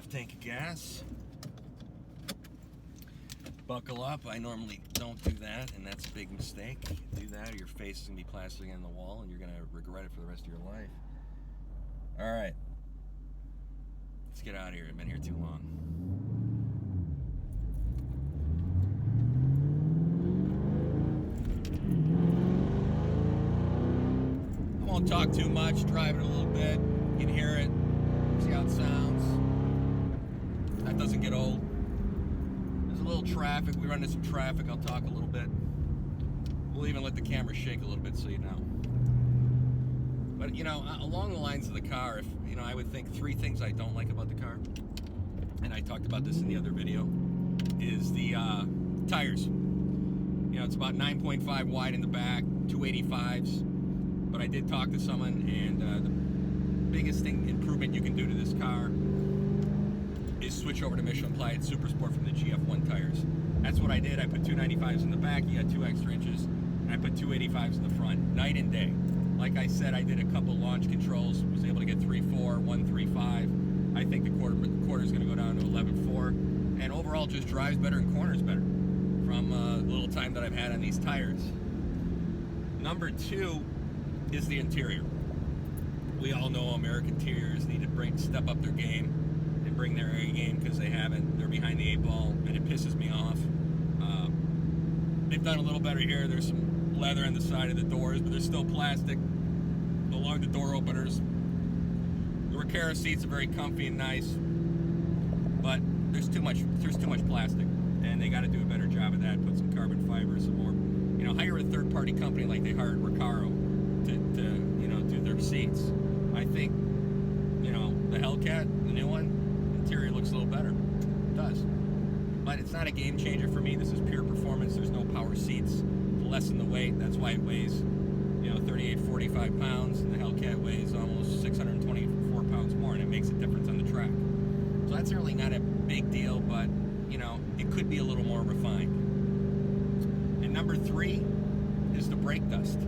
tank of gas. Buckle up. I normally don't do that, and that's a big mistake. Do that, or your face is going to be plastered in the wall, and you're going to regret it for the rest of your life. All right. Let's get out of here. I've been here too long. I won't talk too much. Drive it a little bit. You can hear it. See how it sounds. That doesn't get old. There's a little traffic. We run into some traffic. I'll talk a little bit. We'll even let the camera shake a little bit so you know. But, you know, along the lines of the car, if you know, I would think three things I don't like about the car, and I talked about this in the other video, is the tires. You know, it's about 9.5 wide in the back, 285s. But I did talk to someone, and the biggest improvement you can do to this car is switch over to Michelin Pilot Super Sport from the GF1 tires. That's what I did. I put 295s in the back, you got 2 extra inches, and I put 285s in the front, night and day. Like I said, I did a couple launch controls, was able to get 3.4, 1.35. I think the quarter is going to go down to 11.4, and overall just drives better and corners better from a little time that I've had on these tires. Number 2 is the interior. We all know American interiors need to step up their game and bring their A game, because they haven't. They're behind the 8 ball, and it pisses me off. They've done a little better here. There's some leather on the side of the doors, but there's still plastic along the door openers. The Recaro seats are very comfy and nice, but there's too much plastic, and they got to do a better job of that. Put some carbon fiber, some more. You know, hire a third-party company like they hired Recaro to you know, do their seats. I think, you know, the Hellcat, the new one, interior looks a little better. It does. But it's not a game changer for me. This is pure performance. There's no power seats. Lessen the weight. That's why it weighs, you know, 38, 45 pounds. And the Hellcat weighs almost 624 pounds more, and it makes a difference on the track. So that's really not a big deal, but, you know, it could be a little more refined. And number 3 is the brake dust.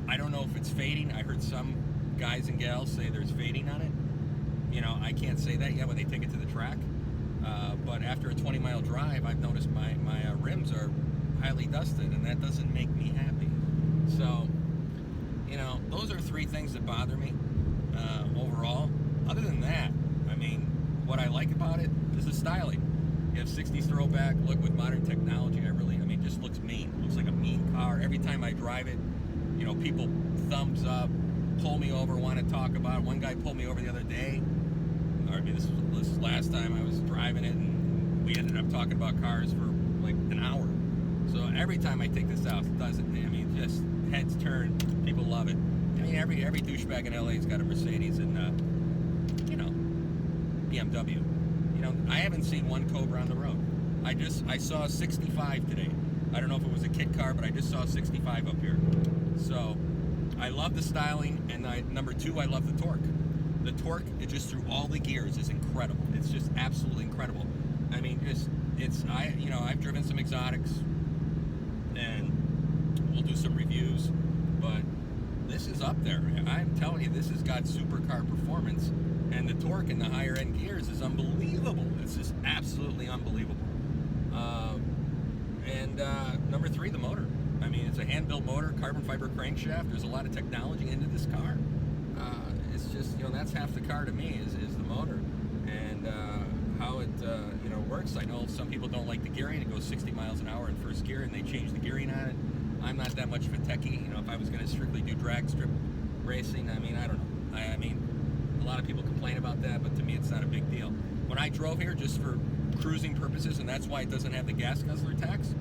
I don't know if it's fading. I heard some guys and gals say there's fading on it. You know, I can't say that yet when they take it to the track. But after a 20-mile drive, I've noticed my rims are highly dusted, and that doesn't make me happy. So, you know, those are 3 things that bother me overall. Other than that, I mean, what I like about it is the styling. You have 60s throwback look with modern technology. I mean, just looks mean. It looks like a mean car. Every time I drive it, you know, people thumbs up, pull me over, want to talk about it. One guy pulled me over the other day. I mean, this was last time I was driving it, and we ended up talking about cars for like an hour. So every time I take this out, it does it. I mean, just heads turn. People love it. I mean, every douchebag in LA's got a Mercedes and you know, BMW. You know, I haven't seen one Cobra on the road. I saw a 65 today. I don't know if it was a kit car, but I just saw a 65 up here. So I love the styling, and number 2, I love the torque. The torque, it just through all the gears is incredible. It's just absolutely incredible. I mean, you know, I've driven some exotics, and we'll do some reviews, but this is up there. I'm telling you, this has got supercar performance, and the torque in the higher end gears is unbelievable. It's just absolutely unbelievable. And number 3, the motor. I mean, it's a hand-built motor, carbon fiber crankshaft. There's a lot of technology into this car. It's just, you know, that's half the car to me is the motor, and how it you know, works. I know some people don't like the gearing. It goes 60 miles an hour in first gear, and they change the gearing on it. I'm not that much of a techie. You know, if I was going to strictly do drag strip racing, I mean, I don't know. I mean, a lot of people complain about that, but to me, it's not a big deal. When I drove here just for cruising purposes, and that's why it doesn't have the gas guzzler tax,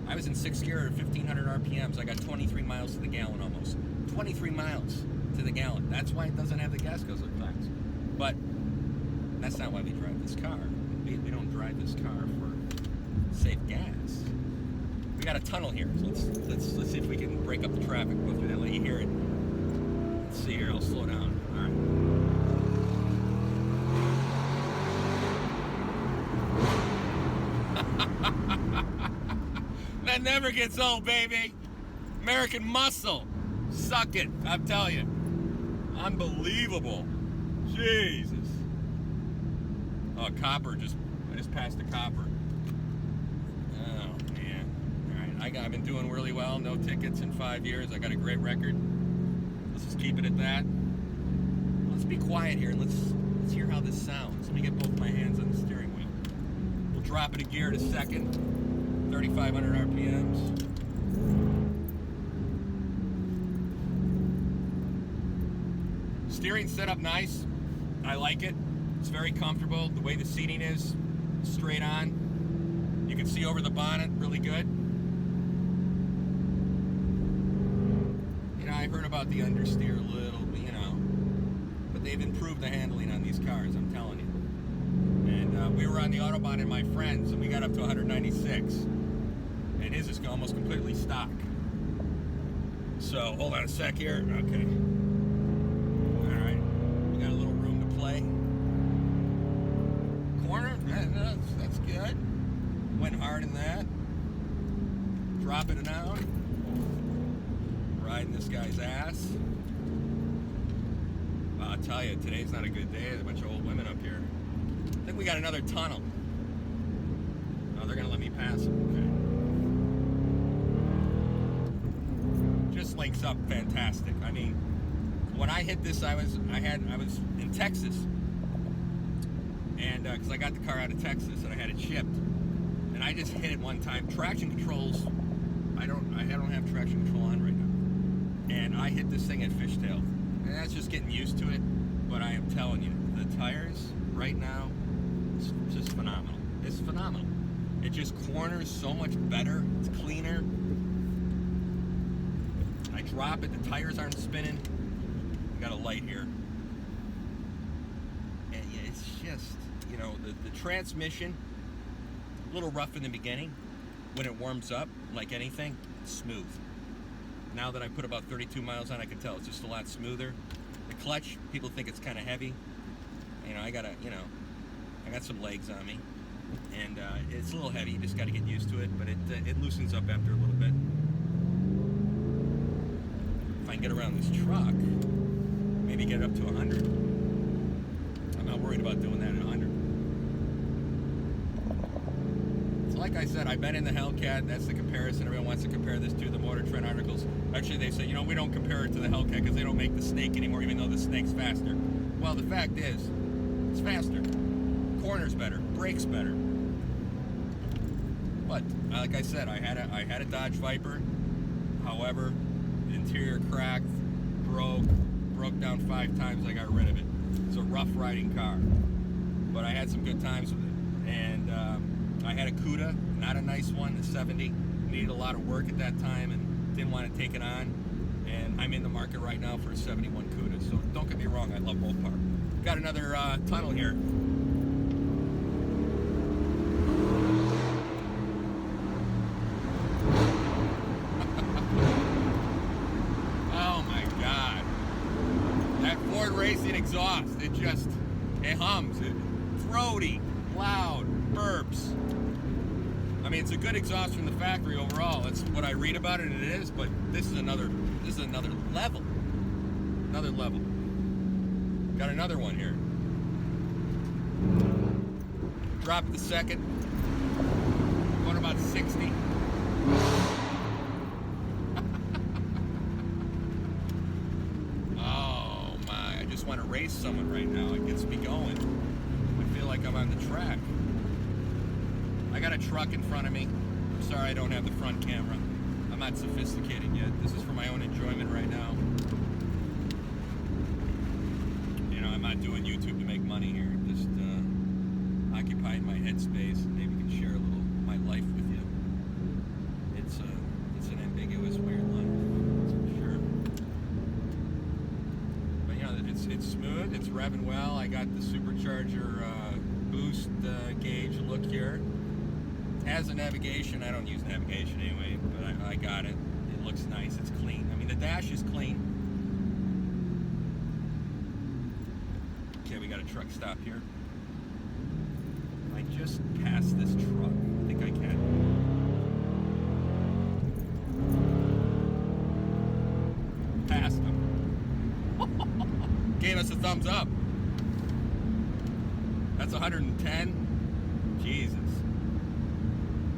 I was in 6th gear at 1,500 RPMs. I got 23 miles to the gallon almost. 23 miles to the gallon. That's why it doesn't have the gas guzzler tax. But that's not why we drive this car. We don't drive this car for safe gas. We got a tunnel here, so let's see if we can break up the traffic. Go through that, let you hear it. Let's see here. I'll slow down. All right. That never gets old, baby. American muscle. Suck it. I'm telling you. Unbelievable. Jesus. Oh, copper, I just passed the copper. Oh, man. All right, I've been doing really well. No tickets in 5 years. I got a great record. Let's just keep it at that. Let's be quiet here and let's hear how this sounds. Let me get both my hands on the steering wheel. We'll drop it a gear to second. 3,500 RPMs. Steering set up nice. I like it. It's very comfortable. The way the seating is, straight on. You can see over the bonnet really good. You know, I heard about the understeer a little, you know, but they've improved the handling on these cars, I'm telling you. And we were on the Autobahn in my friends, and we got up to 196. And his is almost completely stock. So, hold on a sec here. Okay. Got a little room to play. Corner, that's good. Went hard in that. Dropping it down. Riding this guy's ass. Well, I'll tell you, today's not a good day. There's a bunch of old women up here. I think we got another tunnel. Oh, they're gonna let me pass it. Okay. Just links up fantastic. I mean, when I hit this, I was in Texas, and because I got the car out of Texas and I had it shipped, and I just hit it one time. Traction controls, I don't have traction control on right now, and I hit this thing at fishtail, and that's just getting used to it. But I am telling you, the tires right now, it's just phenomenal. It's phenomenal. It just corners so much better. It's cleaner. I drop it, the tires aren't spinning. Got a light here, and yeah, it's just, you know, the transmission a little rough in the beginning. When it warms up, like anything, it's smooth. Now that I put about 32 miles on, I can tell it's just a lot smoother. The clutch, people think it's kind of heavy. You know, I got some legs on me, and it's a little heavy. You just got to get used to it, but it loosens up after a little bit. If I can get around this truck, maybe get it up to 100. I'm not worried about doing that at 100. So like I said, I've been in the Hellcat. That's the comparison. Everyone wants to compare this to the MotorTrend articles. Actually, they say, you know, we don't compare it to the Hellcat because they don't make the Snake anymore, even though the Snake's faster. Well, the fact is, it's faster. Corners better. Brakes better. But, like I said, I had a Dodge Viper. However, the interior cracked, broke down 5 times. I got rid of it. It's a rough riding car, but I had some good times with it. And I had a Cuda, not a nice one, the 70. Needed a lot of work at that time and didn't want to take it on. And I'm in the market right now for a 71 Cuda. So don't get me wrong, I love both cars. Got another tunnel here. Racing exhaust, it hums, throaty, loud, burps. I mean, it's a good exhaust from the factory overall. That's what I read about it, and it is. But this is another level, another level. Got another one here. Drop it to second. Going about 60. Want to race someone right now. It gets me going. I feel like I'm on the track. I got a truck in front of me. I'm sorry I don't have the front camera. I'm not sophisticated yet. This is for my own enjoyment right now. You know, I'm not doing YouTube to make money here. Just occupying my headspace and maybe can share a little of my life with you. It's an ambiguous, weird life. It's smooth, it's revving well. I got the supercharger boost gauge look here. It has a navigation. I don't use navigation anyway, but I got it. It looks nice, it's clean. I mean, the dash is clean. Okay, we got a truck stop here. I just passed this truck. I think I can. Passed him. Gave us a thumbs up. That's 110? Jesus.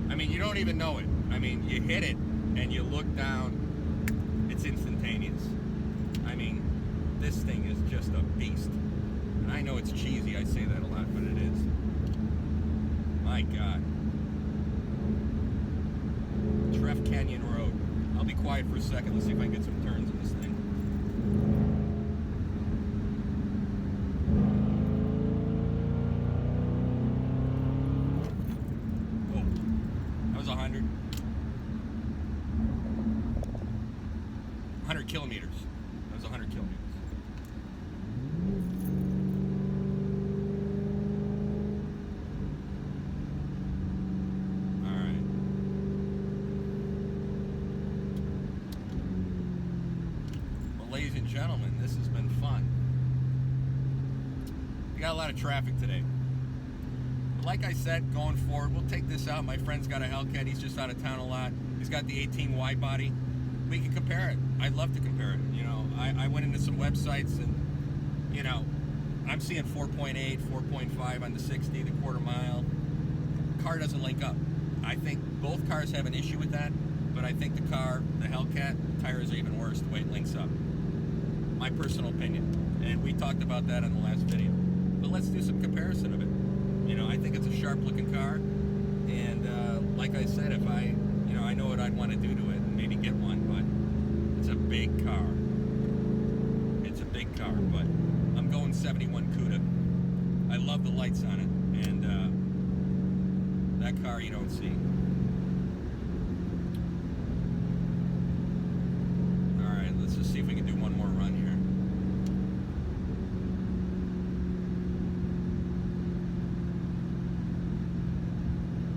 I mean, you don't even know it. I mean, you hit it and you look down, it's instantaneous. I mean, this thing is just a beast. And I know it's cheesy, I say that a lot, but it is. My God. Treff Canyon Road. I'll be quiet for a second. Let's see if I can get some turns in this thing. Oh, that was 100. 100 kilometers. That was 100 kilometers. Ladies and gentlemen, this has been fun. We got a lot of traffic today. But like I said, going forward, we'll take this out. My friend's got a Hellcat. He's just out of town a lot. He's got the 18 wide body. We can compare it. I'd love to compare it. You know, I went into some websites and, you know, I'm seeing 4.8, 4.5 on the 60, the quarter mile. Car doesn't link up. I think both cars have an issue with that, but I think the car, the Hellcat, tires are even worse the way it links up. My personal opinion, and we talked about that in the last video. But let's do some comparison of it. You know, I think it's a sharp-looking car, and like I said, if I, you know, I know what I'd want to do to it, and maybe get one, but it's a big car. It's a big car, but I'm going 71 CUDA. I love the lights on it, and that car you don't see. All right, let's just see if we can do one more run here.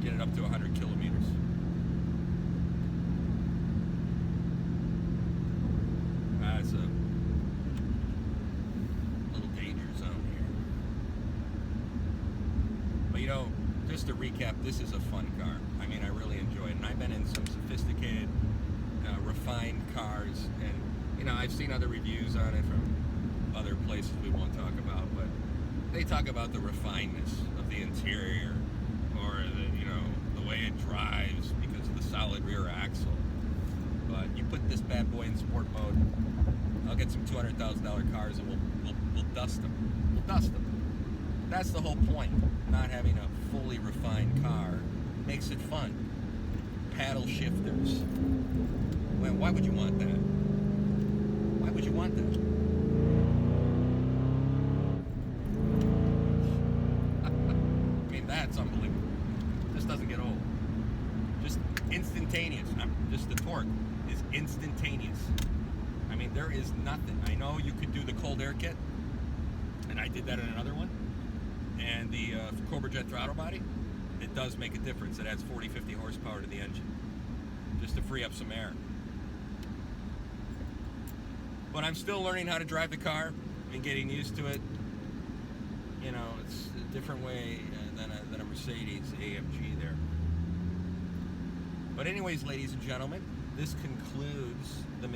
Get it up to 100 kilometers. That's a little danger zone here. But you know, just to recap, this is a fun car. I mean, I really enjoy it. And I've been in some sophisticated, refined cars, and you know, I've seen other reviews on it from other places we won't talk about, but they talk about the refinedness of the interior, or the, you know, the way it drives because of the solid rear axle. But you put this bad boy in sport mode, I'll get some $200,000 cars and we'll dust them. We'll dust them. That's the whole point. Not having a fully refined car makes it fun. Paddle shifters. Well, why would you want that? Why would you want that? I mean, that's unbelievable. This doesn't get old. Just instantaneous. Just the torque is instantaneous. I mean, there is nothing. I know you could do the cold air kit, and I did that in another one. And the Cobra Jet throttle body, it does make a difference. It adds 40-50 horsepower to the engine, just to free up some air. But I'm still learning how to drive the car and getting used to it. You know, it's a different way than a Mercedes AMG there. But anyways, ladies and gentlemen, this concludes the